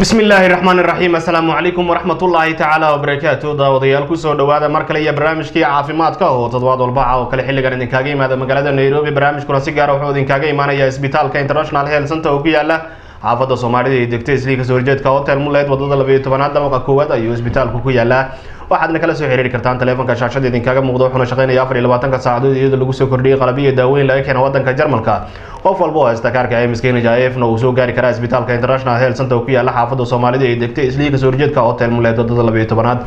بسم الله الرحمن الرحيم السلام عليكم ورحمة الله تعالى وبركاته داوديال كسو دوادا مركل يا برنامجكي عافيمادka oo toddobaad walba oo kale xilligan idin kaaga yimaada magaalada Nairobi barnaamijkuna si gaar ah wuxuu idin kaaga imaanaya isbitaalka International Health Center oo ku yaala xaafadda Soomaalida ee degtay isliga soo horjeedka Hotel Moonlight wadada 12 dabaqa koowaad ayuu isbitaalku ku yaala waxaadna kala soo xiriiri kartaan telefoonka shaashada idin kaaga muuqdo wuxuuna shaqeynaya 24 saacadood iyadoo lagu soo kordhiyay qalabyo daaweyn laga keenay wadanka Jarmalka qof walba oo haysta kaarka caymiska NHIF-na uu soo gaari karaa isbitaalka International Health Center oo ku yaala xaafadda Soomaalida ee degtay isliga soo horjeedka Hotel Moonlight wadada 12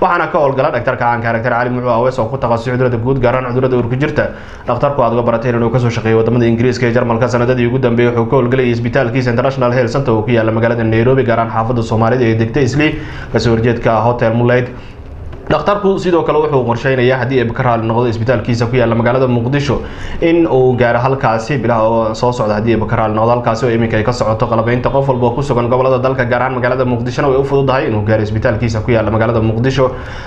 waxaana ka howlgala dhaqtarka caanka Dr. Cali Mucu Awees oo ku takhasusay cudurrada guud gaar ahaan cudurrada uurka jirta dhaqtarku aad uga baratay inuu ka soo shaqeeyo wadamada Ingiriiska iyo Jarmalka sanadadii ugu dambeeyay wuxuu ka howlgalay isbitaalkiisa International Health Center oo ku yaala magaalada Nairobi gaar ahaan xaafadda Soomaalida ee degtay isliga soo horjeedka Hotel Moonlight dhaqtarku sidoo kale wuxuu qorsheynayaa hadii ay ka raali noqdo isbitaalkiisa ku yaala magaalada Muqdisho in uu gaar halkaasi bilaha soo socdo hadii ay ka raali noqdo halkaasi oo iminka ay ka socoto qalabaynta qof walba ku sugan gobolada dalka gaar ahaan magaalada Muqdisho way u fududahay inuu gaaro isbitaalkiisa ku yaala magaalada Muqdisho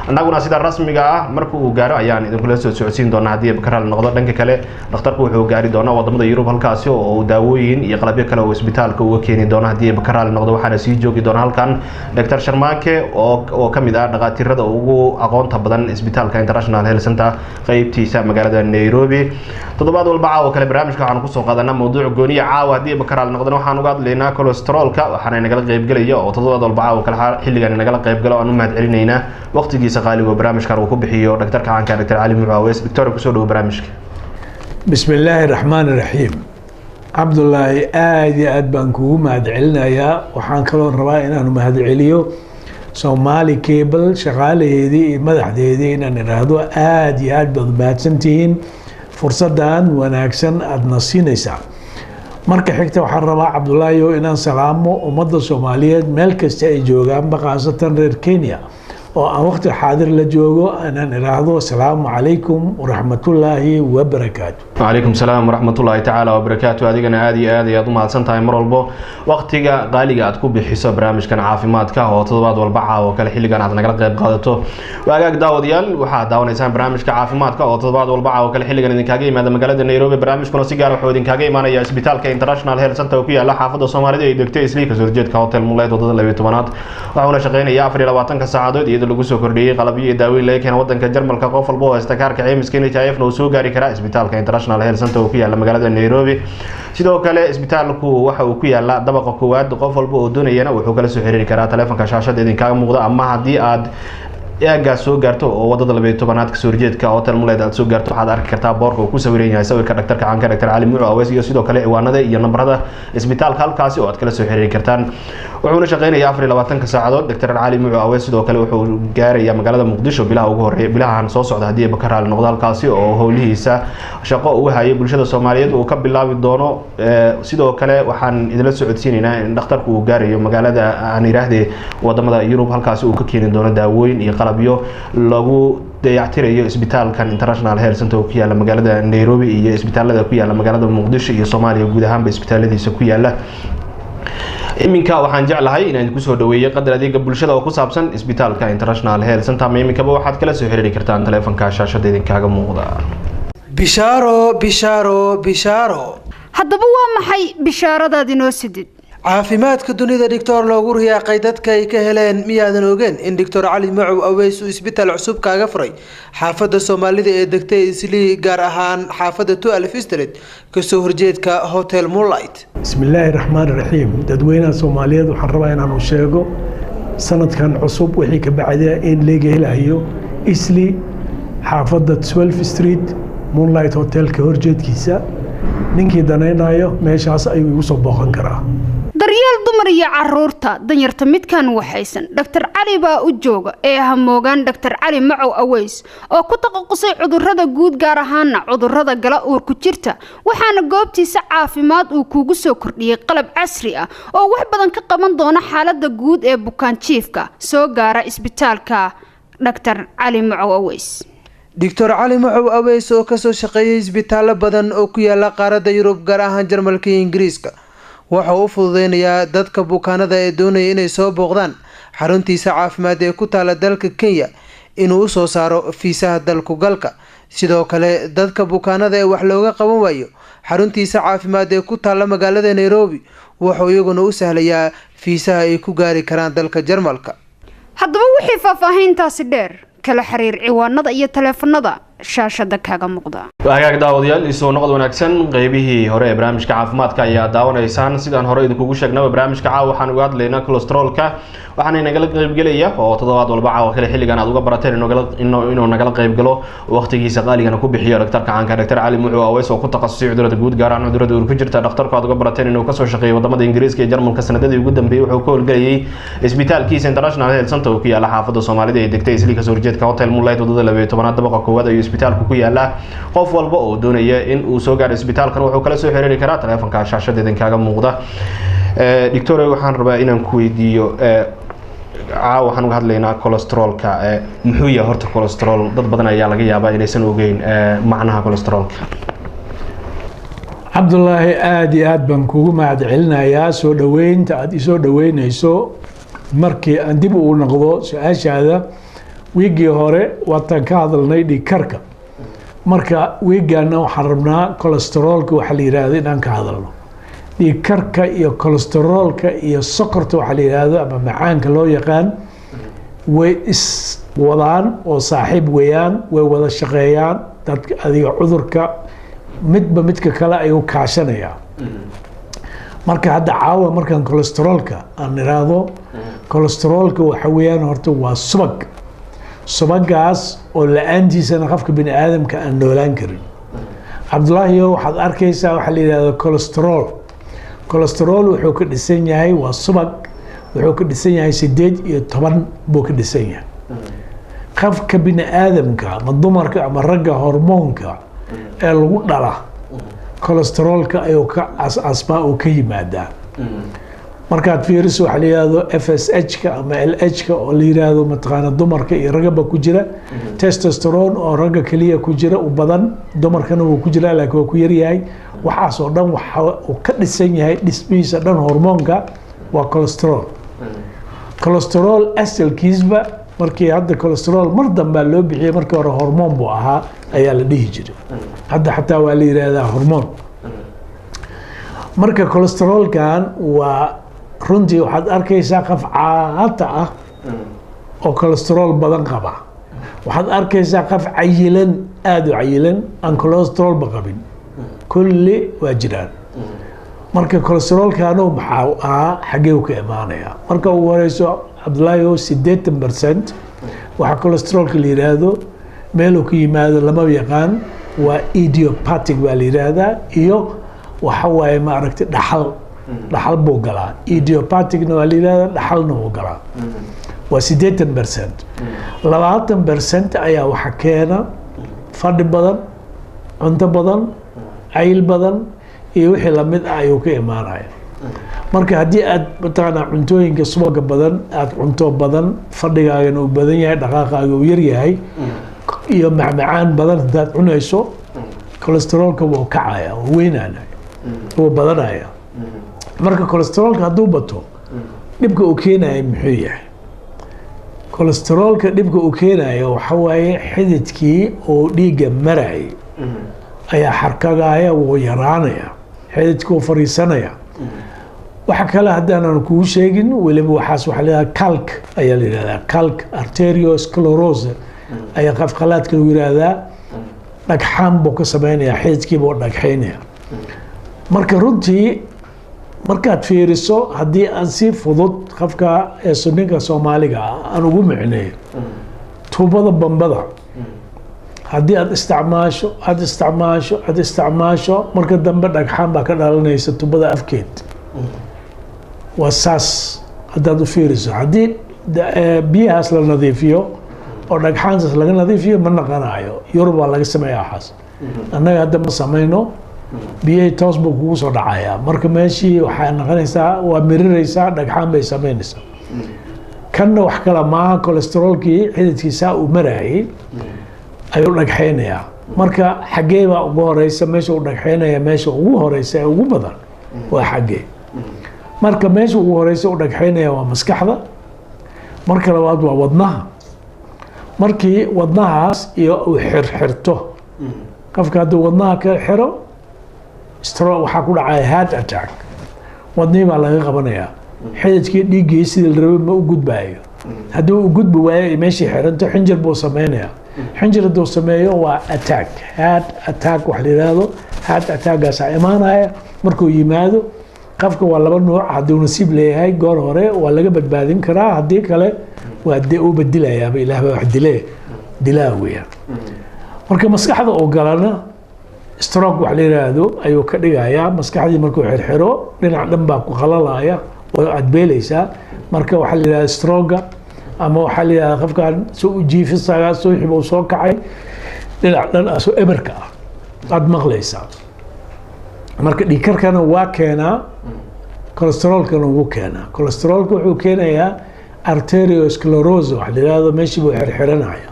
annaguna sida rasmiga ah markuu uu gaaro ayaan idin kula soo socodsiin doonaa hadii ay ka raali noqdo dhanka kale dhaqtarku wuxuu gaari doonaa wadamada Yurub halkaasi oo daawooyin iyo qalabyo kale oo isbitaalka uu keeni doono hadii ay ka raali noqdo waxaana sii joogi doona halkan Dr. Sharmaake oo kamid ah dhaqaatiirada ugu aqoonta badan isbitaalka International Health Center qaybtiisa magaalada Nairobi toddobaad walba oo kale barnaamijka waxaan ku soo qaadanaa mowduuc gooni ah caawa hadii bakaraal noqdana waxaan uga hadlaynaa cholesterolka waxaana naga qayb galaya oo toddobaad walba oo kale xilligan naga qayb galo aan u mahad celinaynaa waqtigiisa qaaliga oo barnaamijkan uu ku bixiyo dhaqtarka caanka Dr. Cali Mucu Awees doctor ku soo dhaw barnaamijka bismillaahir rahmaanir rahiim Abdullahi aad baan kugu mahad celinayaa waxaan kaloo rabaa inaan mahad celiyo Somali Cable shaqaalaheedii iyo madaxdeedii inaan iraahdo aad iyo aad baad mahadsantihiin fursadan wanaagsan aad nasiinaysaa marka xigta waxaan rabaa Cabdullaahi inaan salaamo ummadda Soomaaliyeed meel kasta ay joogaan baqaasatan reer Kenya oo aan waqti xaadir la joogo anaan iraahdo assalaamu calaykum waraxmatullaahi wabarakaatu وعليكم السلام ورحمة الله تعالى وبركاته أدينا آدي أضم على سنتها مرلبو وقتك قالي أتكون بحساب برامج كان عافيمات كهو تضاد والبعة وكل حين كان عندنا قلق قادته وأجاك داود يال وحد داون إنسان برامج كعافيمات كهو تضاد والبعة وكل حين كان كاجي ماذا مقالة نيروبي برامج كنا سيجار وحودين كاجي معنا يا إسبيتال كإنترناشنال هيلث سنتر وكيا لا حافظ الصومالي دكتور إسليك زوجت كهوتيل مولايت وضد اللبيتوانات وهنا شغالين يا فري لواتن كساعدود يد لجوسو كردي قلبي داوي لكن وضن كجرمال كقوف البو استكار كعيم مسكين تعرف نوسو جاري كرا إسبيتال كإنترناشنال هيلث سنتر وكيا magaalada Nairobi sidoo kale isbitaalku waxa uu ku yaala dabaqa koowaad qof walba oo doonayana wuxuu kala soo xiriiri karaa telefoonka shaashada idin kaaga muuqda ama hadii aad eega soo gaarto oo wadada 12 ka soo horjeedka Hotel Moonlight aad soo gaarto waxaad arki kartaa boorka uu ku sawiran yahay sawirka dhaqtarka caanka Dr. Cali Mucu Awees iyo sidoo kale ciwaanada iyo nambarada isbitaalka halkaasi oo aad kala soo xiriiri kartaan wuxuuna shaqeynayaa 24 saacadood Dr. Cali Mucu Awees sidoo kale wuxuu gaarayaa magaalada Muqdisho bilaha ugu horeeyay bilahan soo socda hadii ay ka raali noqdo halkaasi oo howlihiisa shaqo uu hayay bulshada Soomaaliyeed uu ka bilaabi doono sidoo kale waxaan idin la socodsiinaynaa in dhaqtarku uu gaarayo magaalada aan iraahdee wadamada Yurub halkaasi uu ka keeni doono daawooyin iyo qalabyo lagu dayactirayo isbitaalkan International Health Center oo ku yaala magaalada Nairobi iyo isbitaalada ku yaala magaalada Muqdisho iyo Soomaaliya guud ahaan isbitaaladiisa ku yaala iminka waxaan jeclahay inaan ku soo dhaweeyo qadar adeega bulshada oo ku saabsan isbitaalka International Health Center iminka waxaad kala soo xiriiri kartaan telefoonka shaashada idin kaaga muuqda bishaaro haddaba waa maxay bishaaradaad inoo sidid caafimaadka dunida doctor loogu riyaaqay dadka ay ka heleen miyaadan ogeen in Dr. Cali Mucu Awees uu isbitaal cusub kaaga furay xaafadda Soomaalida ee degtay Islii gaar ahaan xaafadda 12 Street ka soo horjeedka Hotel Moonlight bismillaahir rahmaanir rahiim dadweynaha Soomaaliyeed waxaan rabaa inaan u sheego sanadkan cusub wixii ka bacday in laga helayo Islii xaafadda 12 Street Moonlight Hotel ka horjeedkiisa ninkii danaynayo meeshaas ayuu igu soo booqan karaa daryeel dumar iyo caruurta danyarta midkan waxaysan Dr. Cali baa u jooga ee hamoogan Dr. Cali Mucu Awees oo ku taqasusay cudurrada guud gaar ahaan cudurrada gala uurku jirta waxaana goobtiisa caafimaad uu kugu soo kordhiyay qalab casri ah oo wax badan ka qaban doona xaaladda guud ee bukaan jiifka soo gaara isbitaalka Dr. Cali Mucu Awees Dr. Cali Mucu Awees oo ka soo shaqeeyay isbitaalo badan oo ku yaala qaaradda Yurub gaar ahaan Jarmalka iyo Ingiriiska waxa uu fududeynayaa dadka bukaanada ee doonaya inay soo booqdaan xaruntiisa caafimaad ee ku taala dalka Kenya inuu soo saaro fiisaha dalku galka sidoo kale dadka bukaanada ee wax looga qaban waayo xaruntiisa caafimaad ee ku taalla magaalada Nairobi wuxuu iyaguna u sahlayaa fiisaha ay ku gaari karaan dalka Jarmalka. haddaba wixii faahfaahintaasi dheer kala xiriir ciwaanada iyo taleefanada shaashada kaaga muuqda. Waagaag daawadayaal isoo noqod wanaagsan qaybihii hore ee barnaamijka caafimaadka ayaa daawanaysaan sidaan hore idinku sheegnay barnaamijka caawa waxaan uga hadlaynaa cholesterolka waxaan nagala qaybgalaya oo toddobaad walba caawa kale xilligan aad uga barateen inuu nagala qaybgalo waqtigiisa qaaligan ku bixiyo dhaqtarka caanka Dr. Cali Muxuu Aweys oo ku takhasusay cudurrada guud gaar ahaan cudurrada uur ku jirta dhaqtarku aad uga barateen inuu ka soo shaqeeyo wadamada Ingiriiska iyo Jarmalka sanadadii ugu dambeeyay wuxuu ka howlgalayay isbitaalkiisa International Health Center oo ku yaala xaafadda Soomaalida ee degtay isla ka soo horjeedka Hotel Moonlight wadada 12 dabaqa koowaad ee isbitaalku ku yaala qof walba oo doonaya in uu soo gaaro isbitaalkan wuxuu kala soo xiriiri karaa taleefanka shaashadeedan kaaga muuqda. Doctor waxaan rabaa inaan ku weydiiyo waxaan uga hadlaynaa cholesterolka muxuu yahay horta cholesterol dad badan ayaa laga yaabaa inaysan ogeyn macnaha cholesterolka. Cabdullaahi aad iyo aad baan kugu mahadcelinayaa soo dhaweynta aad isoo dhaweynayso markii aan dib u noqdo su'aashaada wiigii hore waatan ka hadalnay dhiigkarka marka wiigana waxaan rabnaa cholesterolka waxa la yiraahdo inaan ka hadalno dhiigkarka iyo cholesterolka iyo sokorta waxa la yiraahdo ama macaanka loo yaqaan way is wadaan oo saaxiib weeyaan way wada shaqeeyaan dadka adiga cudurka midba midka kale ayuu kaashanaya marka hadda caawa markaan cholesterolka aan iraahdo cholesterolka waxa weeyaan horta waa subagaas oo la-aantiisana qofka bini aadamka aan noolaan karin. Cabdullaahi waxaad arkaysaa waxa la yiraahdo cholesterol wuxuu ka dhisan yahay waa subag wuxuu ka dhisan yahay 18 buu ka dhisan yahay. qofka bini aadamka ama dumarka ama ragga hormoonka ee lagu dhala cholesterolka ayuu ka asbaa oo ka yimaada markaad fiiriso waxa la yiraahdo FSH-ka ama LH-ka oo la yiraahdo mataqaana dumarka iyo ragaba ku jira testosterone oo ragga kaliya ku jira u badan dumarkana uu ku jira laakiin uu ku yar yahay waxaas oo dhan waxa uu ka dhisan yahay dhismihiisa dhan hormoonka waa cholesterol asalkiisba markii hadda cholesterol mar dambe loo bixiyay markii hore hormoon buu ahaa ayaa la dhihi jiray hadda xataa waa la yiraahdaa hormoon marka cholesterolkan waa runtii waxaad arkaysaa qof caata ah oo cholesterol badan qaba waxaad arkaysaa qof cayilan aad u cayilan aan cholesterol ba qabin kulli waa jiraan marka cholesterolkaanu maxaa ahaa xagee ka imaanaya marka uu horeyso Cabdullaahi 80% waxa cholesterolka la yiraahdo meel uu ka yimaado lama yaqaan waa idiopathic waa la yiraahdaa iyo waxa waaye ma aragtay dhaxal buu galaa idiopathicna waa la yiraahdaa dhaxalna wuu galaa waa 80% 20% ayaa waxa keena fadhi badan cunto badan cayil badan iyo wixii la mid ah ayuu ka imaanaya marka haddii aad mataqaana cuntooyinka subaga badan aad cunto badan fadhigaagana uu badan yahay dhaqaaqaaga uu yar yahay iyo macmacaan badan haddaad cunayso cholesterolka wuu kacaya wuu weynaanaya wuu badanaya marka cholesterolka hadduu bato dhibka uu keenayo muxuu yahay cholesterolka dhibka uu keenayo waxa waaye xididkii oo dhiigga marayay ayaa xarkagaya wuu yaraanaya xididkuu fariisanaya waxa kale haddaanan kuu sheegin weliba waxaas waxa la yidhahdaa calc ayaa la yidhahdaa calc arteriosclerose ayaa qafqalaadka lagu yidhaahdaa dhagxaan buu ka samaynayaa xididkiiba oo dhagxaynaya marka runtii markaad fiiriso haddii aan si fudud qofka ee sunninka Soomaaliga aan ugu micneeyo tuubada bambada haddii aad isticmaasho marka dambe dhagxaan baa ka dhalanaysa tuubada afkeed waa saas haddaad u fiiriso haddii biyahaas la nadiifiyo oo dhagxaantaas laga nadiifiyo ma naqanayo Yurub baa laga sameeyaa waxaas annaga hadda ma samayno biyay toos buu kugu soo dhacayaa marka meeshii waxay noqonaysaa waa miriraysaa dhagxaan bay samaynaysaa kanna wax kale maaha cholesterolkii xididkiisa uu marayay ayuu dhagxaynayaa marka xagee baa ugu horeysa meesha uu dhagxaynaya meesha ugu horeysa ee ugu badan waa xagee marka meesha ugu horeysa uu dhagxaynaya waa maskaxda marka labaad waa wadnaha markii wadnahaas iyo uu xirxirto qofka hadduu wadnaha ka xiro stroke waxaa ku dhacaya heart attack wadnihii baa laga qabanayaa xididkii dhiiggii sidii la rabay ma u gudbaayo haddii u gudbi waayo meeshii xiranto xinjir buu sameynayaa xinjir hadduu sameeyo waa attack heart attack wax la yidhaahdo heart attackgaasaa imaanaya markuu yimaado qofka waa laba nooc hadduu nasiib leeyahay goor hore waa laga badbaadin karaa haddii kale waa dee u badilayaaba ilaah baa wax dilaa weeyaan marka maskaxda oo galana stroke wax la yidhaahdo ayuu ka dhigayaa maskaxdii markuu xirxiro dhinac dhan baa ku qalalaya oo aad beelaysaa marka waxaa la yidhahda stroga ama waxaa la yidhahda qofkaan soo u jiifisagaa suuxib uu soo kacay dhinac dhan asoo eberka ah aad maqlaysaa marka dhiigkarkana waa keenaa cholesteroolkana wuu keenaa cholesteroolka wuxuu keenayaa arteriosclerosis wax la yidhahdo meeshii buu xirxiranaya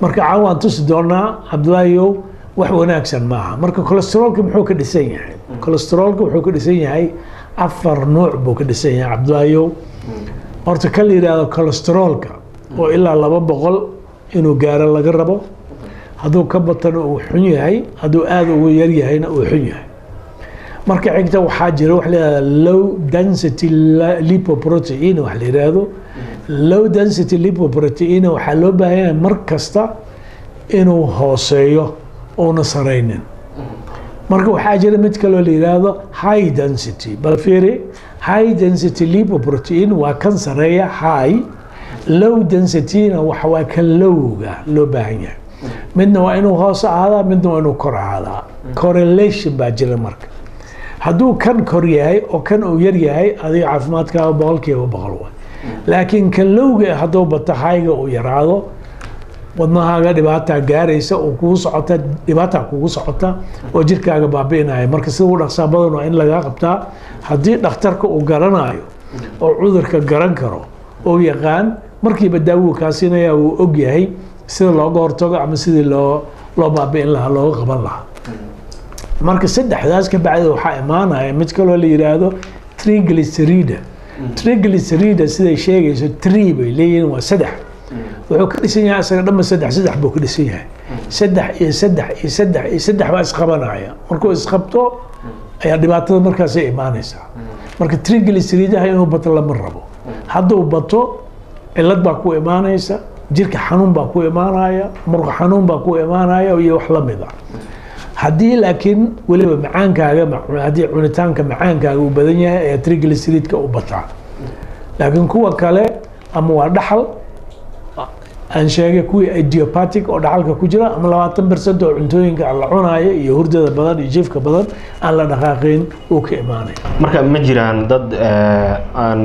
marka caawaan tusi doonaa cabdulaahiyow wax wanaagsan maaha marka cholesteroolka muxuu ka dhisan yahay cholesteroolka wuxuu ka dhisan yahay 4 nooc buu ka dhisan yahay cabdulaahiyow horta ka la yidhaahdo cholesteroolka oo ilaa 200 inuu gaaro laga rabo hadduu ka batana uu xun yahay hadduu aada ugu yar yahayna uu xun yahay marka xigta waxaa jira wax la yidhahdo low density lipoprotein wax la yidhaahdo low density lipoprotein waxaa loo baahan yahay mar kasta inuu hooseeyo oona saraynin marka waxaa jira mid kaloo la yidhaahdo high density bal fiiri high density lipoprotein waa kan sareeya high low densityna waxa waa kan lowga loo baahan yahay midna waa inuu hoos ahaadaa midna waa inuu kor ahaadaa correlation baa jira marka hadduu kan kor yahay oo kan uu yar yahay adiga caafimaadkaaga 100% waay laakiin kan lowga hadduu bato hayga uu yaraado wadnahaaga dhibaataa gaaraysa oo kugu socota dhibaataa kugu socota oo jirkaaga baabi'inaya marka sida ugu dhaqsaa badan waa in lagaa qabtaa haddii dhakhtarka uu garanayo oo cudurka garan karo oo yaqaan markiiba daawuu kaasinaya uu og yahay sida looga hortago ama sidii loo baabi'in lahaa looga qaban lahaa marka saddexdaas ka bacdi waxaa imaanaya mid kaloo la yidhaahdo triglyceride siday sheegayso 3 bay leeyihiin waa 3 wuxuu ka dhisan yahay isaga dhanba 3 buu ka dhisan yahay 3 baa isqabanaya markuu isqabto ayaa dhibaatada markaasay imaanaysaa marka triglyceridaha inuu bato lama rabo hadduu bato cilad baa ku imaanaysa jirka xanuun baa ku imaanaya murqa xanuun baa ku imaanaya iyo wax la mid ah haddii laakiin weliba macaankaaga haddii cunitaanka macaankaaga uu badan yahay ayaa triglyceridka u bataa laakiin kuwa kale ama waa dhaxal aan sheegay kuwii idiopathic oo dhaxalka ku jira ama 20% oo cuntooyinka aan la cunayo iyo hurdada badan iyo jiifka badan aan la dhaqaaqayn uu ka imaanaya marka ma jiraan dad aan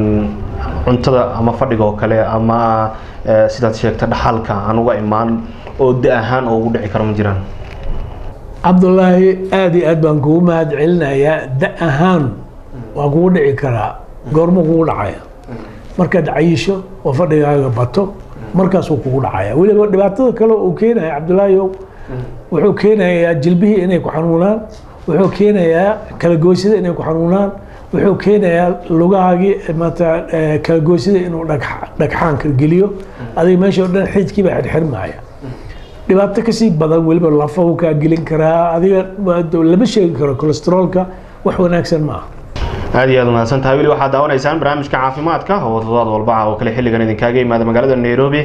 cuntada ama fadhiga oo kale ama sidaad sheegtay dhaxalka aan uga imaan oo da ahaan oo ugu dhici karo ma jiraan cabdulaahi aad iyo aad baan kugu mahad celinayaa da ahaan waa kugu dhici karaa goormo kugu dhacaya markaad cayisho oo fadhigaaga bato markaasuu kugu dhacaya weliba dhibaatada kale uu keenaya cabdulaahi wuxuu keenayaa jilbihii inay ku xanuunaan wuxuu keenayaa kalagoysida inay ku xanuunaan wuxuu keenayaa lugahaagii maata kalagoysida inuu dhagxaanka geliyo adiga meesha oo dhan xididkii baa xirxirmaya dhibaato kasii badan weliba lafahu kaa gelin karaa adiga lama sheegi karo cholesteroolka wax wanaagsan maaha aad iyo aad umahadsan tahay weli waxaad daawanaysaan barnaamijka caafimaadka oo toddobaad walba oo kale xilligan idinkaaga yimaada magaalada Nairobi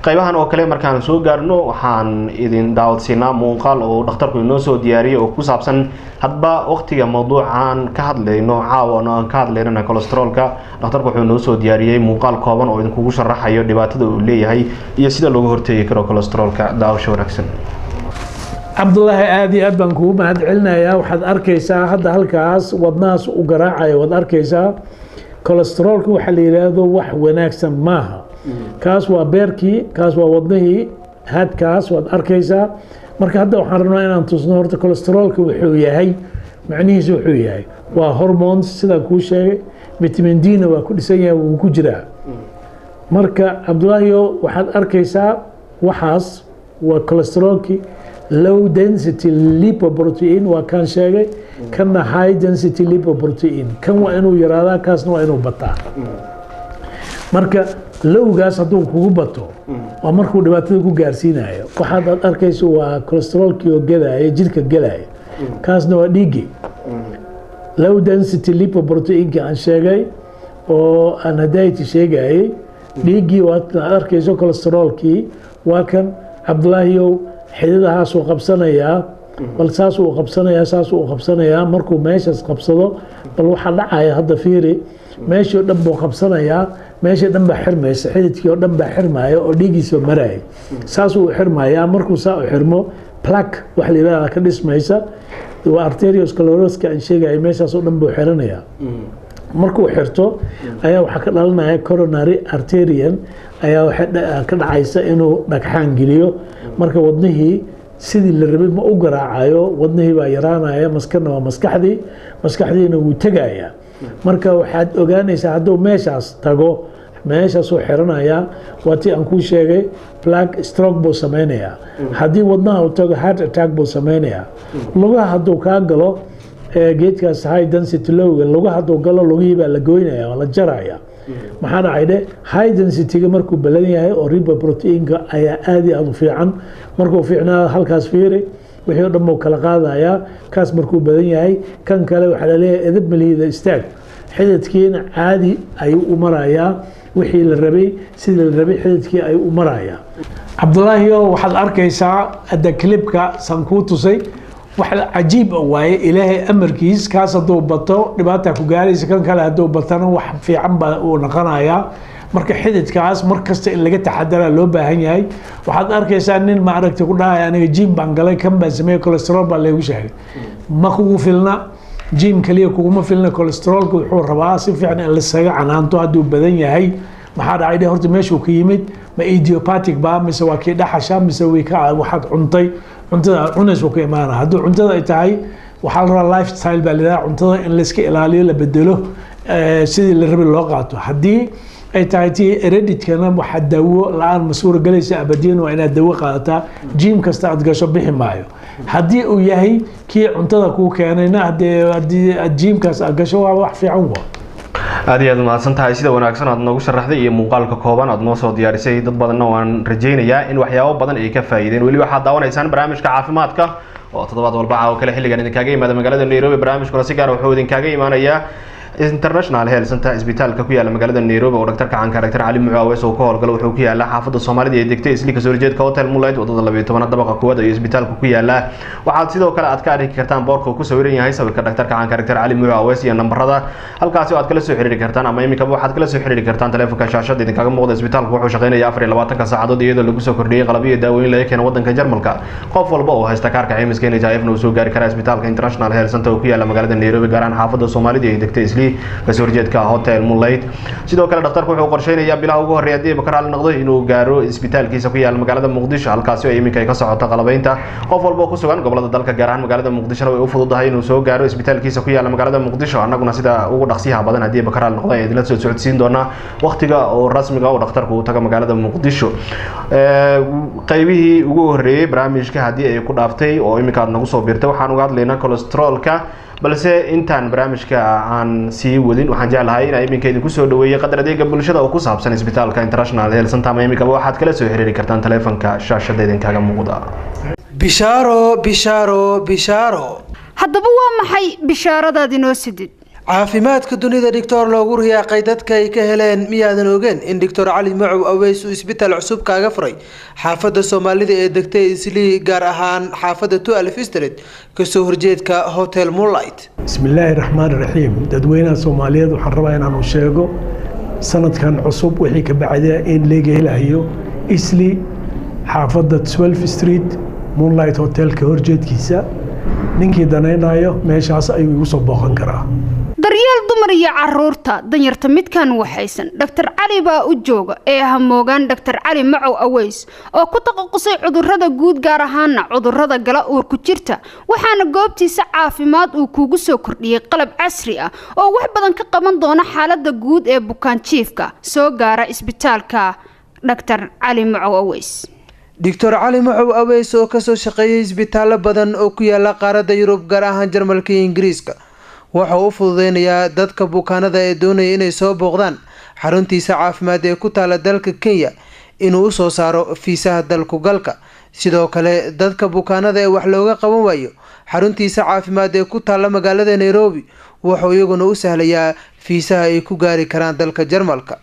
qaybahan oo kale markaan soo gaarno waxaan idin daawadsiinaa muuqaal oo dhakhtarku inoo soo diyaariyay oo ku saabsan hadba waqtiga mawduucan ka hadlayno caawana aan ka hadlaynana cholesteroolka dhakhtarku wuxuu inoo soo diyaariyay muuqaal kooban oo idinkugu sharaxayo dhibaatada uu leeyahay iyo sida looga hortagi karo cholesteroolka daawasho wanaagsan cabdulaahi aad iyo aad baan kugu mahad celinayaa waxaad arkaysaa hadda halkaas wadnahaas u garaacayo waad arkaysaa cholesteroolka waxaa la yidhaahdo wax wanaagsan maaha kaas waa beerkii kaas waa wadnihii hadkaas waad arkaysaa marka hadda waxaan rabnaa inaan tusno horta cholesteroolka wuxuu yahay macnihiisu wuxuu yahay waa hormones sidaan kuu sheegay vitamin D na waa ku dhisan yahay wuu ku jiraa marka cabdulaahiyo waxaad arkaysaa waxaas waa cholesteroolkii low density lipoprotein waa kan sheegay kanna high density lipoprotein kan waa inuu yaraadaa kaasna waa inuu bataa marka lowgaas hadduu kugu bato waa markuu dhibaatada ku gaarsiinayo waxaad aad arkayso waa cholesterolkii oo gelaya jidhka gelaya kaasna waa dhiiggii low density lipoproteinka aan sheegay oo aan hadayti sheegayay dhiiggii waad arkayso cholesterolkii waa kan cabdulaahiyow xididahaasuu qabsanayaa bal saasuu qabsanayaa markuu meeshaas qabsado bal waxaa dhacaya hadda fiiri meeshii oo dhan buu qabsanayaa meeshii dhan baa xirmaysa xididkii oo dhan baa xirmaya oo dhiiggiisa maraya saasuu xirmayaa markuu saa u xirmo plaque wax la yidhahda ka dhismaysa waa arterioscleroska aan sheegaya meeshaas oo dhan buu xiranayaa markuu xirto ayaa waxaa ka dhalanaya coronary arterian ayaa waxay ka dhacaysa inuu dhagxaan geliyo marka wadnihii sidii la rabay ma u garaacayo wadnihii baa yaraanaya maskana waa maskaxdiina wuu tegayaa marka waxaad ogaanaysaa hadduu meeshaas tago meeshaasuu xiranayaa waa tii aan kuu sheegay plaque stroke buu samaynayaa haddii wadnaha uu tago heart attack buu samaynayaa lugaha hadduu kaa galo geedkaas high density lowga lugaha hadduu galo lugihii baa la goynaya waa la jaraya maxaa dhacay dhe high densityga markuu balan yahay oo lipoproteinka ayaa aad iyo aad u fiican markuu fiicnaado halkaas fiiri wixii o dhan buu kala qaadayaa kaas markuu badan yahay kan kale waxaa laleeyahay edab maliida istaag xididkiina caadi ayuu u marayaa wixii la rabay sidii la rabay xididkii ayuu u marayaa cabdulaahiyo waxaad arkaysaa hadda clipka san kuu tusay wax cajiib waaye ilaahay amarkiis kaas hadduu bato dhibaata ku gaaraysa kan kale hadduu batana wax fiican baa uu noqonayaa marka xididkaas mar kasta in laga taxadara loo baahan yahay waxaad arkaysaa nin ma aragtay ku dhahaya aniga jim baan galay kan baan sameeyey cholesterol baa leegu sheegay ma kugu filna jim kaliya kuguma filna cholesterolka wuxuu rabaa si fiican in lasaga canaanto hadduu badan yahay maxaa dhacay dhe horta meeshuu ka yimid ma idiopathic baa mise waa kii dhaxasha mise waxaad cuntay cuntada cunaysuu ka imaana hadduu cuntada ay tahay waxaa la rabaa lifestyle baa layidhaha cuntada in layska ilaaliyo la bedelo sidii la rabi loo qaato haddii ay tahay tii ereditkana waxaa dawo la-aan ma suura galaysa abadiin waa inaad dawo qaadataa jim kasta aad gasho bixi maayo haddii uu yahay kii cuntada kuu keenayna haddii aad jimkaas aad gasho waa wax fiican wa aad iyo aad mahadsan tahay sida wanaagsan aad noogu sharaxday iyo muuqaalka kooban aad noo soo diyaarisay dad badanna waan rajaynayaa in waxyaabo badan ay ka faa'iideen weli waxaad daawanaysaan barnaamijka caafimaadka oo toddobaad walba oo kale xilligan idinkaaga yimaada magaalada Nairobi barnaamijkuna si gaar ah wuxuu idinkaaga imaanayaa International Health Center isbitaalka ku yaala magaalada Nairobi oo dhaqtarka caanka Dr. Cali Mucuu Aweys oo ka howlgala wuxuu ku yaala xaafadda Soomaalida ee degtay isla kasoo horjeedka Hotel Moonlight wadada 12 dabaqa koowaad ee isbitaalka ku yaala waxaad sidoo kale aad ka arki kartaan boorka uu ku sawiran yahay sawirka dhaqtarka caanka Dr. Cali Mucuu Aweys iyo nambarada halkaas oo aad kala soo xiriiri kartaan ama imika waxaad kala soo xiriiri kartaan telefoonka shaashada idinkaga muuqda isbitaalku wuxuu shaqeynayaa 24 saacadood iyadoo lagu soo kordhiyay qalab iyo daawooyin laga keenay wadanka Jarmalka qof walba oo haysta kaarka caymiska NHIF uu soo gaari karaa isbitaalka International Health Center oo ku yaala magaalada Nairobi gaar ahaan xaafadda Soomaalida ee degtay isla kasoo horjeedka Hotel Moonlight sidoo kale dhaqtarku wuxuu qorsheynayaa bilaha ugu horeeya hadii bakaraal noqdo inuu gaaro isbitaalkiisa ku yaal magaalada Muqdisho halkaas oo iminka ay ka socoto qalabaynta qof walba ku sugan gobolada dalka gaar ahaan magaalada Muqdisho way u fududahay inuu soo gaaro isbitaalkiisa ku yaal magaalada Muqdisho annaguna sida ugu dhaqsiyaha badan hadii bakaraal noqdo ay idin soo socodsiin doona waqtiga oo rasmiga oo dhaqtarku uu taga magaalada Muqdisho qaybihii ugu horeeyay barnaamijka hadii ay ku dhaaftay oo iminka aad nagu soo biirtay waxaan uga hadlaynaa cholesterolka balse intaan barnaamijka aan sii wadin waxaan jeclahay in iminka idinku soo dhaweeyay qadar adeega bulshada oo ku saabsan isbitaalka International Health Center ama iminka waxaad kala soo xiriiri kartaan telefoonka shaashada idinkaga muuqda bishaaro haddaba waa maxay bishaaradaad inoo sidid caafimaadka dunida Dr. loogu riyaaqay dadka ay ka heleen miyaadan ogeen in Dr. Cali Mucuu Aweys uu isbitaal cusub kaaga furay xaafadda Soomaalida ee degtay Islii gaar ahaan xaafadda 12 Street kasoo horjeedka Hotel Moonlight bismillaahi raxmaani raxiim dadweynaha Soomaaliyeed waxaan rabaa inaan u sheego sanadkan cusub wixii ka bacday in laga helayo Islii xaafadda 12 Street Moonlight Hotel ka horjeedkiisa ninkii danaynayo meeshaas ayuu igu soo booqan karaa daryeel dumar iyo caruurta danyarta midkan waxaysan Dr. Cali baa u jooga ee hamoogan Dr. Cali Mucuu Aweys oo ku taqasusay cudurrada guud gaar ahaan cudurrada gala uur ku jirta waxaana goobtiisa caafimaad uu kugu soo kordhiyay qalab casri ah oo wax badan ka qaban doona xaaladda guud ee bukaan jiifka soo gaara isbitaalka Dr. Cali Mucuu Aweys Dr. Cali Mucuu Aweys oo ka soo shaqeeyay isbitaalo badan oo ku yaala qaaradda Yurub gaar ahaan Jarmalka iyo Ingiriiska waxa uu fududeynayaa dadka bukaanada ee doonaya inay soo booqdaan xaruntiisa caafimaad ee ku taala dalka Kenya inuu soo saaro fiisaha dalku galka. sidoo kale dadka bukaanada ee wax looga qaban waayo xaruntiisa caafimaad ee ku taala magaalada Nairobi wuxuu iyaguna u sahlayaa fiisaha ay ku gaari karaan dalka Jarmalka.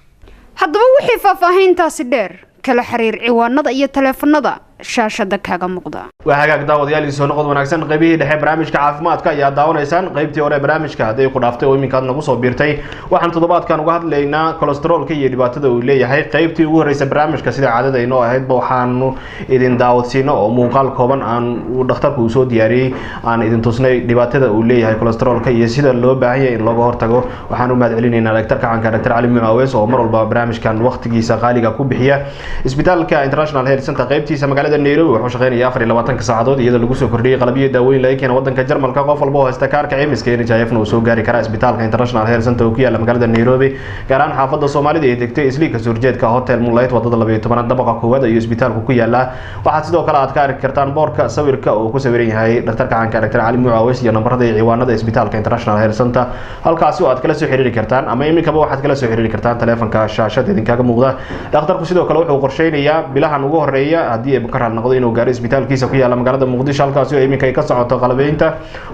haddaba wixii faahfaahintaasi dheer kala xiriir ciwaanada iyo taleefanada shaashada kaaga muuqda. waa hagaag daawadayaal soo noqod wanaagsan qaybihii dhexe barnaamijka caafimaadka ayaa daawanaysaan qaybtii hore barnaamijka haday ku dhaaftay oo iminka nagu soo biirtay waxaan toddobaadkan uga hadlaynaa kolestaroolka iyo dhibaatada uu leeyahay qaybtii ugu horeysay barnaamijka sida caadada inoo ahayd waxaanu idin daawadsiino oo muuqaal kooban aan dhakhtarku soo diyaariyay aan idin tusnay dhibaatada uu leeyahay kolestaroolka iyo sida loo baahan yahay in looga hortago waxaan u mahad celinaynaa dhaktarka caanka Dr. Cali Macow Aweys oo mar walba barnaamijkan waqtigiisa qaaliga ku bixiya isbitaalka International Health Center qaybtiisa magaalada Nairobi wuxuu shaqeynaya 24 saacadood iyadoo lagu soo kordhiyay qalabyo daaweyn laga keenay wadanka Jarmalka qof walba oo haysta kaarka caymiska NHIF uu soo gaari kara isbitaalka International Health Center oo ku yaala magaalada Nairobi gaar ahaan xaafadda Soomaalida ee degtay Islii ka soo horjeedka Hotel Moonlight wadada 12 dabaqa koowaad iyo isbitaalku ku yaala waxaad sidoo kale aad ka arki kartaan boorka sawirka oo ku sawiran yahay dhaktarka caanka Dr. Cali Macow Aweys iyo nambarada iyo ciwaanada isbitaalka International Health Center halkaas oo aad kala soo xiriiri kartaan ama iminkaba waxaad kala soo xiriiri kartaan taleefanka shaashada idinkaga muuqda dhakhtarku sidoo kale wuxuu qorsheynayaa bilahan ugu horeeya hadii ay bukaan noqdo inuu gaaro isbitaalkiisa ku yaala magaalada Muqdisho halkaas oo iminka ay ka socoto qalabeynta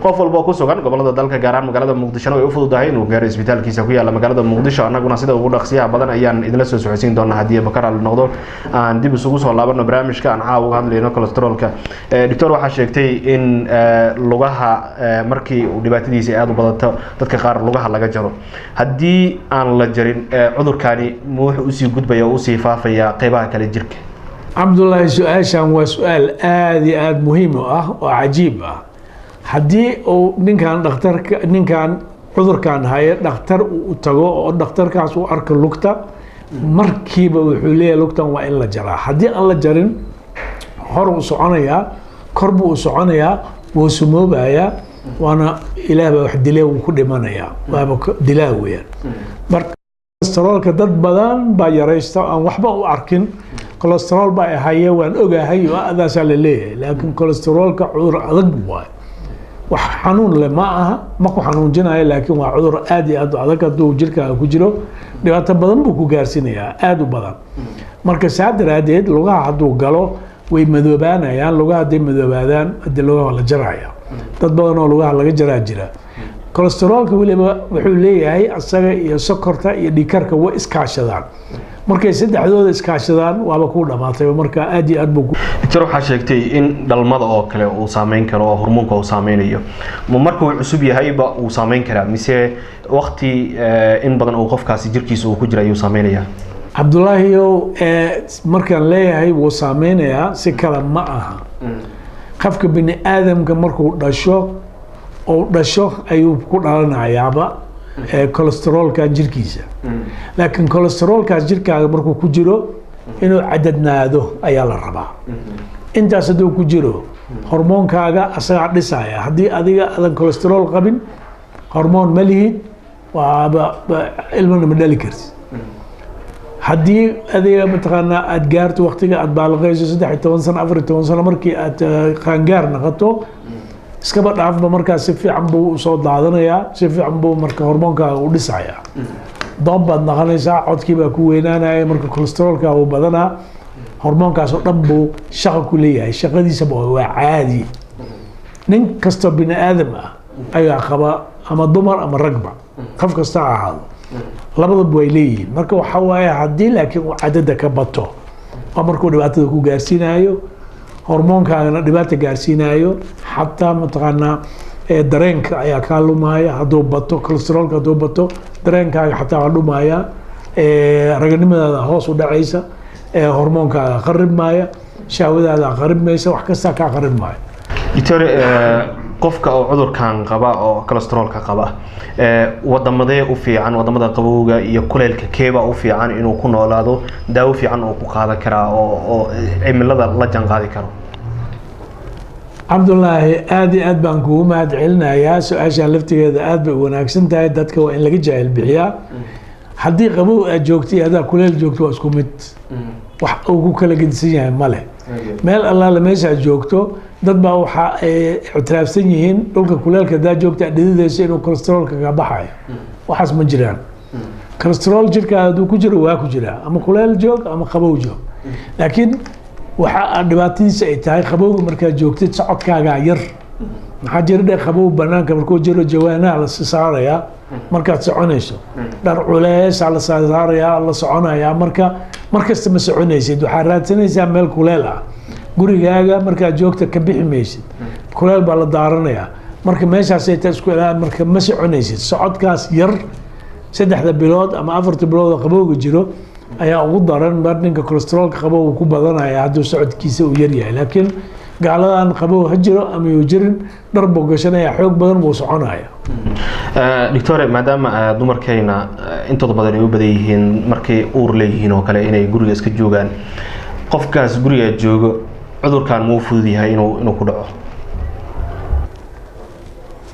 qof walba ku sugan gobolada dalka gaar ahaan magaalada Muqdisho oo ay u fududahay inuu gaaro isbitaalkiisa ku yaala magaalada Muqdisho anaguna sida ugu dhaqsiyaha badan ayaan idin la soo socodsiin doonaa hadii bukaan noqdo aan dib isugu soo laabano barnaamijka aan caawa uga hadlayno kolestaroolka doctor waxa sheegtay in lugaha markii uu dhibaatadiisa aad u badato dadka qaar lugaha laga jaro hadii aan la jarin cudurkani wuxuu u sii gudbaya oo u sii faafaya qaybaha kale jirka. cabdullaahi su-aashan waa su-aal aada iyo aada muhiim u ah oo cajiib ah haddii uu ninkan cudurkan haya dhakhtar uu tago oo dhakhtarkaas uu arko lugta markiiba wuxuu leeyahay lugtan waa in la jaraa haddii aan la jarin hor uu soconayaa kor buu u soconayaa wuu sumoobayaa waana ilaah baa wax dilaa wuu ku dhimanayaa waaba dilaa weeyaan marka kolestaroolka dad badan baa yaraysta aan waxba u arkin kolestarool baa haye waan ogahay oo adaasaa la leeyahay laakiin kolestaroolka cudur adag waay wax xanuun leh ma aha ma ku xanuunjinayo laakiin waa cudur aad iyo aad u adag hadduu jirkaaga ku jiro dhibaato badan buu ku gaarsiinayaa aada u badan marka saa daraadeed lugaha hadduu galo way madoobaanayaan lugaha hadday madoobaadaan haddii lugaha la jaraya dad badan oo lugaha laga jaraa jira kolestaroolka weliba wuxuu leeyahay asaga iyo sokorta iyo dhiigkarka way iskaashadaan markay saddexdooda iskaashadaan waaba ku dhamaatay marka aad iyo aad buu doctor waxa sheegtay in dhalmada oo kale uu saameyn karo oo hormoonka uu saameynayo markuu cusub yahay ba uu saameyn karaa mise waqti in badan oo qofkaasi jirkiisa uu ku jira ayuu saameynayaa cabdullaahi markaan leeyahay wuu saameynayaa si kale ma aha qofka bini aadamka markuu dhasho ayuu ku dhalanayaaba kolestaroolka jirkiisa laakiin kolestaroolkaas jirkaaga markuu ku jiro inuu cadadnaado ayaa la rabaa intaas hadduu ku jiro hormoonkaaga asagaa dhisaya haddii adiga aadan kolestarool qabin hormoon ma lihid waaba ilmana ma dhali karti haddii adiga mataqaanaa aada gaarto waqtiga aada baalaqayso 13 sano 14 sano markii aad qaangaar noqoto iskaba dhaafba markaas si fiican buu soo daadanayaa si fiican buu marka hormoonkaaga u dhisayaa doob baad naqanaysaa codkii baa ku weynaanaya marka kolestaroolka uu badanaa hormoonkaas oo dhan buu shaqo ku leeyahay shaqadiisaba waa caadi nin kastoo bini aadam ah ayaa qaba ama dumar ama ragba qof kasta ha ahaado labadaba way leeyihiin marka waxa waaye haddii laakiin uu cadada ka bato waa markuu dhibaatada ku gaarsiinayo hormoonkaagana dhibaata gaarsiinayo xataa mataqaanaa dareenka ayaa kaa lumaya hadduu bato kolestaroolka hadduu bato dareenkaaga xataa waa dhumaya raganimadaada hoos u dhacaysa hormoonkaaga qarib maaya shahwadaada qarib maysa wax kasta kaa qarib maayo doctor qofka oo cudurkan qaba oo kolestaroolka qaba wadamadee u fiican wadamada qabowga iyo kuleelka keeba u fiican inuu ku noolaado daawo fiican oo ku qaadan karaa oo cimilada la jaan qaadi karo cabdullaahi aad iyo aad baan kugu mahad celinayaa su-aashaan laftigeeda aad bay u wanaagsan tahay dadka waa in laga jaahil bixiyaa haddii qabow aad joogto iyo haddaa kuleel joogto waa isku mid wax uu ku kala gedisan yahay male meel allaale meeshaad joogto dad baa waxa ay ictiraafsan yihiin dhulka kuleelka haddaa joogta aad dhididayso inuu kolestaroolka ka baxayo waxaas ma jiraan cholesterol jirka hadduu ku jiro waa ku jiraa ama kuleel joog ama qabow joog laakiin waxa dhibaatadiisa ay tahay qabowga markaad joogtid socodkaagaa yar maxaa jira dhe qabow banaanka markuu jiro jawaanaha la saarayaa markaad soconayso dhar culeesa la saarayaa la soconayaa markasta ma soconaysid waxaa raadsanaysaa meel kuleel ah gurigaaga markaad joogta ka bixi maysid kuleel baa la daaranayaa marka meeshaasay ta isku ilaa marka ma soconaysid socodkaas yar 3 bilood ama 4 bilood oo qabowga jiro ayaa ugu daran mar ninka cholesterolka qabow ku badanaya hadduu socodkiisa uu yar yahay laakiin gaaladan qabow ha jiro ama uu jirin dhar buu gashanaya xoog badan buu soconaya doctor maadaama dumarkayna intooda badan ay u badan yihiin markay uur leeyihiin oo kale inay guriga iska joogaan qofkaas guriga joogo cudurkan muu fudud yahay inuu ku dhaco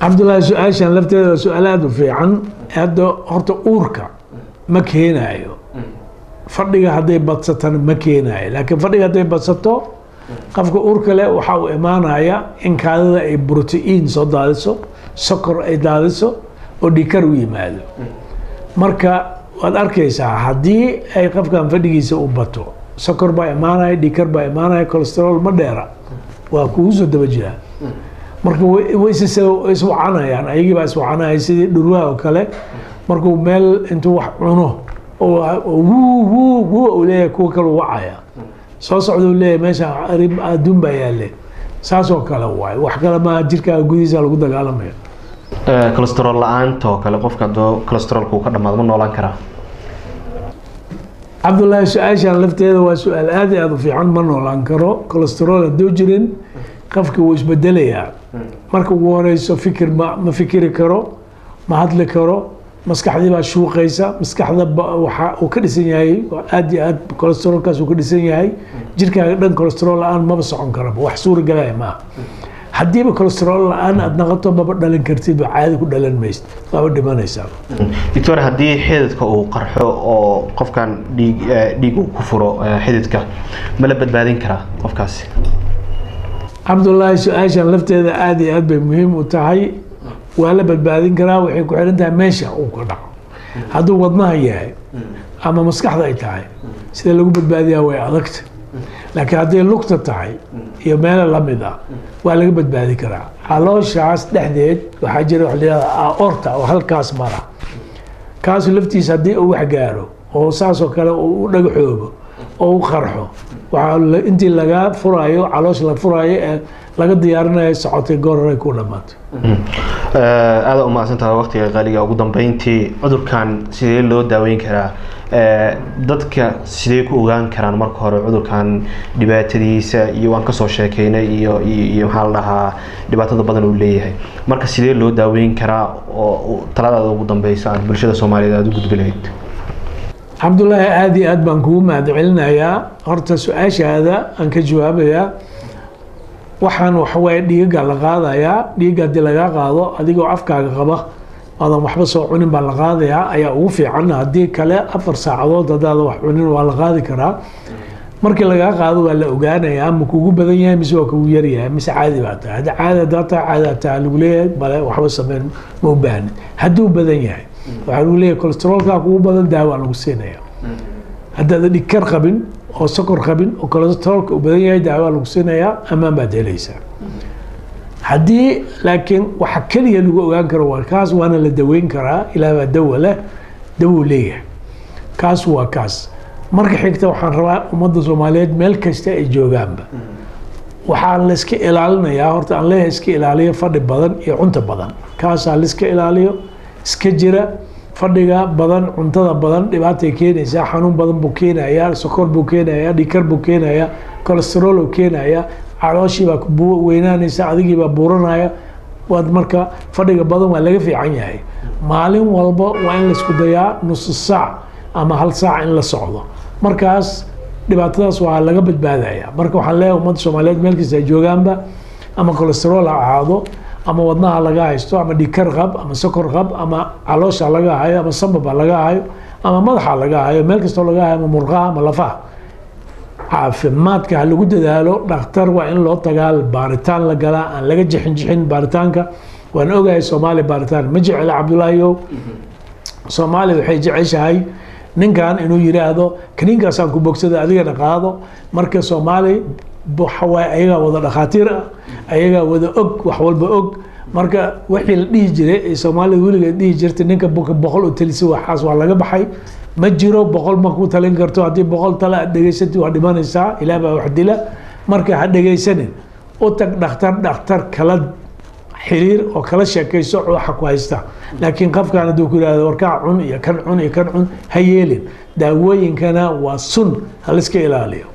cabdullaahi su-aashan lafteeda su-aal aada u fiican hadda horta uurka ma keenayo fadhiga hadday badsatana ma keenayo laakiin fadhiga hadday badsato qofka uurka leh waxaa uu imaanaya in kaadida ay brotein soo daadiso sokor ay daadiso oo dhikar u yimaado marka waad arkaysaa haddii ay qofkan fadhigiisa u bato sokor baa imaanaya dhikar baa imaanaya cholesterol ma dheera waa kugu soo daba jiraa marka way iswacanayaan ayagii baa iswacanaya sidii dhurwaa oo kale markuu meel intuu wax cuno oo leeyahay kuwa kale u wacaya soo socda uu leeyahay meesha adduun baa yaalle saasoo kale waaye wax kale ma jirkaaga gudihiisa lagu dagaalamaya cholesterol la-aanta oo kale qofka hadduu cholesterolku ka dhamaado ma noolaan karaa cabdullaahi su-aashan lafteeda waa su-aal aad iyo aada u fiican ma noolaan karo cholesterol hadduu jirin qofka wuu isbedelayaa marka ugu horeyso fikir ma fikiri karo ma hadli karo maskaxdii baa shuuqaysa maskaxda waxa uu ka dhisan yahay aad iyo aad cholesterolkaas uu ka dhisan yahay jirkaaga dhan cholesterol la-aan maba socon karaba wax suuragalaya maaha haddiiba cholesterol la-aan aad naqato maba dhalin kartid ba caadi ku dhalan maysid waaba dhimanaysaa doctor haddii xididka uu qarxo oo qofkan dhiig uu ku furo xididka ma la badbaadin karaa qofkaasi cabdullaahi su-aashan lafteeda aad iyo aad bay muhiim u tahay waa la badbaadin karaa waxay ku xiran tahay meesha uu ka dhaco hadduu wadnaha yahay ama maskaxda ay tahay sida lagu badbaadiyaa way adagta laakiin hadday lugta tahay iyo meelo lamid ah waa laga badbaadi karaa calooshaas dhexdeed waxaa jira wax layihahda aorta oo halkaas mara kaasu laftiisa haddii uu wax gaaro oo saasoo kale uu u dhagaxoobo oo u qarxo waxaa intii laga furayo caloosha la furayo ee laga diyaarinayo socotay goor hore ku dhamaato aada u mahadsantahay waqtiga qaaliga ugu dambeyntii cudurkan sidee loo daaweyn karaa dadka sidee ku ogaan karaan marka hore cudurkan dhibaatadiisa iyo waan kasoo sheekeynay iyo maxaa la dhahaa dhibaatada badan uu leeyahay marka sidee loo daaweyn karaa oo taladaada ugu dambeysa aad bulshada soomaaliyeed aada u gudbi lahayd cabdullaahi aada iyo aad baan kugu mahad celinayaa horta su-aashaada aan ka jawaabayaa waxaan waxawaaye dhiigaga la qaadayaa dhiiga haddii lagaa qaado adigoo afkaaga qaba aadan waxba soo cunin baa la qaadayaa ayaa ugu fiican haddii kale 4 saacadood haddaadan wax cunin waa la qaadi karaa markii lagaa qaado waa la ogaanayaa ma kugu badan yahay mise waa kugu yaryahay mise caadi baa tahay hadda caadi haddaa tahay caadi hataa lagu leeyahay bale waxba sameyn ma u baahni hadduu badan yahay waxaa lagu leeyahay cholesterolkaa kugu badan daawaa lagu siinaya haddaada dhigkar qabin oo sokor qabin oo cholesterolka uu badan yahay daawaa lagu siinayaa amaan baad helaysaa haddii laakiin waxa keliya lagu ogaan karo waa kaas waana la daweyn karaa ilaah baa dawa leh dawuu leeyahay kaas waa kaas marka xigta waxaan rabaa ummadda soomaaliyeed meel kasta ay joogaanba waxaa la iska ilaalinayaa horta aan leeyahay iska ilaaliyo fadhi badan iyo cunto badan kaasaa la iska ilaaliyo iska jira fadhiga badan cuntada badan dhibaatay keenaysaa xanuun badan buu keenayaa sokor buu keenayaa dhikar buu keenayaa cholesterol buu keenayaa calooshii baa weynaanaysa adigii baa buuranaya waad marka fadhiga badan waa laga fiican yahay maalin walba waa in la isku dayaa nus saac ama 1 saac in la socdo markaas dhibaatadaas waa laga badbaadaya marka waxaan leeyahay ummadda soomaaliyeed meel kasta ay joogaanba ama cholesterol ha ahaado ama wadnaha laga haysto ama dhikar qab ama sokor qab ama caloosha laga hayo ama sambaba laga hayo ama madaxa laga hayo meel kastoo laga hayo ama murqaha ama lafaha caafimaadka ha lagu dadaalo dhakhtar waa in loo tagaal baaritaan la galaa aan laga jixin baaritaanka waan ogahay soomaaliya baaritaan ma jecla cabdullaahiyow soomaaliya waxay jeceshahay ninkan inuu yidhaahdo kaniinkaasaan ku bogsada adigana qaado. marka soomaali waxawaaye ayagaa wada dhakhaatiir ah, ayagaa wada og, wax walba og. marka wixii la dhihi jiray ee soomaalida weligeed dhihi jirtay ninka boqol u talisa waxaas waa laga baxay. ma jiro boqol ma ku talin karto, haddii boqol tala aad dhegaysatid waa dhimanaysaa, ilaah baa wax dila. marka ha dhegaysanin, u tag dhakhtar kala xiriir oo kala sheekayso waxa ku haysta. laakiin qofkaan hadduu ku yidhahdo warkaa cun iyo kan cun iyo kan cun, ha yeelin. daawooyinkana waa sun, ha liska ilaaliyo.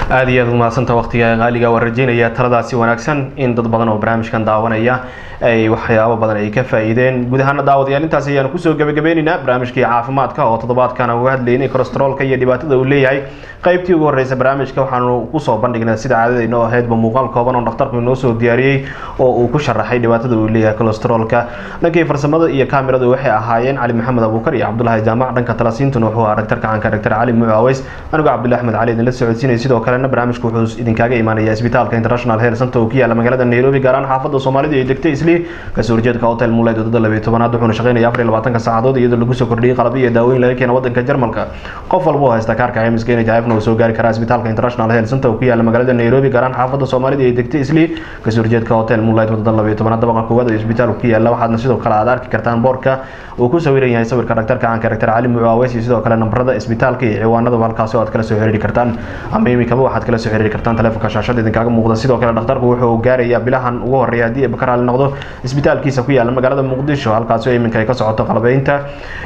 aad iyo aad umahadsantaa waqtiga qaaliga. waan rajeynayaa taladaasi wanaagsan in dad badan oo barnaamijkan daawanaya ay waxyaabo badan ay ka faa'iideen. guud ahaan daawadayaal intaas ayaanu kusoo gabagabeynaynaa barnaamijkii caafimaadka oo toddobaadkan uga hadlaynay kolestaroolka iyo dhibaatada uu leeyahay. qaybtii ugu horeysa barnaamijka waxaanu kusoo bandhignay sida caadadayna oo ahaydba muuqaal kooban oo dhakhtarku inoo soo diyaariyey oo uu ku sharaxay dhibaatada uu leeyahay kolestaroolka. dhankii farsamada iyo kaamiradu waxay ahaayeen cali maxamed abuukar iyo cabdulaahi jaamac. dhanka talasiintuna wuxuu ahaa dhaktarka caanka Dr. Cali Mucu Aweys. anigoo Cabdullaahi Axmed Cali idinla socodsiinay. sidoo kalena barnaamijku wuxuu idinkaga imaanaya isbitaalka International Health Center oo ku yaala magaalada Nairobi, gaar ahaan xaafadda Soomaalida ee degtay Islii, kasoo horjeedka Hotel Moonlight wadada 12aad. wuxuuna shaqeynayaa 24 saacadood iyadoo lagu soo kordhiyay qalab iyo daawooyin laga keenay wadanka Jarmalka. qof walba oo haysta kaarka caymiska NHIF-na uu soo gaari karaa isbitaalka International Health Center oo ku yaala magaalada Nairobi, gaar ahaan xaafadda Soomaalida ee degtay Islii, kasoo horjeedka Hotel Moonlight wadada 12aad dabaqa koowaad ee isbitaalku ku yaala. waxaadna sidoo kale aad arki kartaan boorka uu ku sawiran yahay sawirka dhaktarka caanka Dr. Cali Mucu Aweys iyo sidoo kale nambarada isbitaalka iyo ciwaanada halkaas oo aad kala soo xiriiri kartaan, ama imikaba waxaad kala soo xiriiri kartaan telefoonka shaashada idinkaga muuqda. sidoo kale dhakhtarku wuxuu gaarayaa bilahan ugu horeeya haddii ay bakaraal noqdo isbitaalkiisa ku yaala magaalada Muqdisho, halkaas oo iminka ay ka socoto qalabeynta.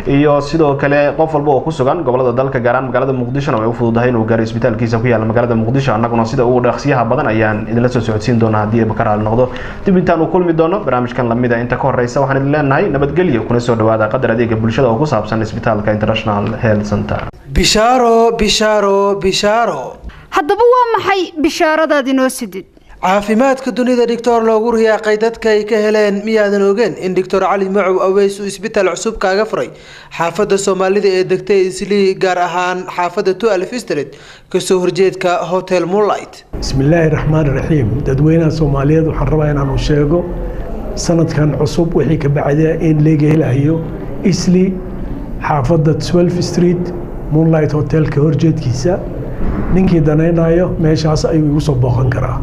iyo sidoo kale qof walba oo ku sugan gobolada dalka gaar ahaan magaalada Muqdisho way u fududahay inuu gaaro isbitaalkiisa ku yaala magaalada Muqdisho. annaguna sida ugu dhaqsiyaha badan ayaan idinla soo socodsiin doonaa haddii ay bakaraal noqdo. dib intaan u kulmi doono barnaamijkan lamida inta ka horeysa waxaan idin leenahay nabadgelyo, kuna soo dhawaada qadar adeega bulshada oo ku saabsan isbitaalka International Health Center. bishaaro bishaaro bishaaro. haddaba waa maxay bishaaradaad inoo sidid? caafimaadka dunida doctor loogu riyaaqay dadka ay ka heleen miyaadan ogeen in Dr. Cali Mucu Aweys uu isbitaal cusub kaaga furay xaafadda Soomaalida ee degtay Islii, gaar ahaan xaafadda 12 Street, kasoo horjeedka Hotel Moonlight. bismillaahi raxmaani raxiim. dadweynaha Soomaaliyeed waxaan rabaa inaan u sheego sanadkan cusub wixii ka bacda in laga helayo Islii xaafadda 12 Street Moonlight Hotel ka horjeedkiisa. ninkii danaynayo meeshaas ayuu igu soo booqan karaa.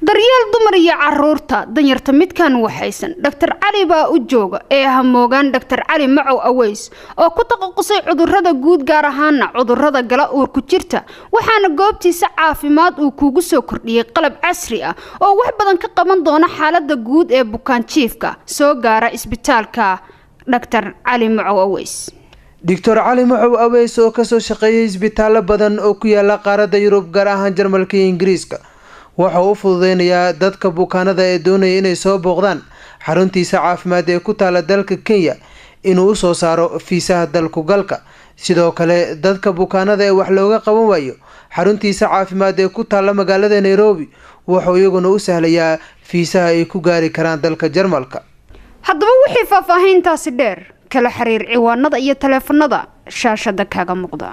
daryeel dumar iyo caruurta danyarta midkan waxaysan Dr. Cali baa u jooga ee hamoogaan Dr. Cali Mucu Aweys oo ku taqasusay cudurrada guud, gaar ahaan cudurrada gala uurku jirta. waxaana goobtiisa caafimaad uu kugu soo kordhiyay qalab casri ah oo wax badan ka qaban doona xaaladda guud ee bukaan jiifka soo gaara isbitaalka Dr. Cali Mucu Aweys. Dr. Cali Mucu Aweys oo kasoo shaqeeyay isbitaallo badan oo ku yaala qaaradda Yurub, gaar ahaan Jarmalka iyo Ingiriiska, waxa uu fududeynayaa dadka bukaanada ee doonaya inay soo booqdaan xaruntiisa caafimaad ee ku taala dalka Kenya inuu u soo saaro fiisaha dalku galka. sidoo kale dadka bukaanada ee wax looga qaban waayo xaruntiisa caafimaad ee ku taala magaalada Nairobi wuxuu iyaguna u sahlayaa fiisaha ay ku gaari karaan dalka Jarmalka. haddaba wixii faahfaahintaasi dheer kala xiriir ciwaanada iyo taleefanada shaashada kaaga muuqda.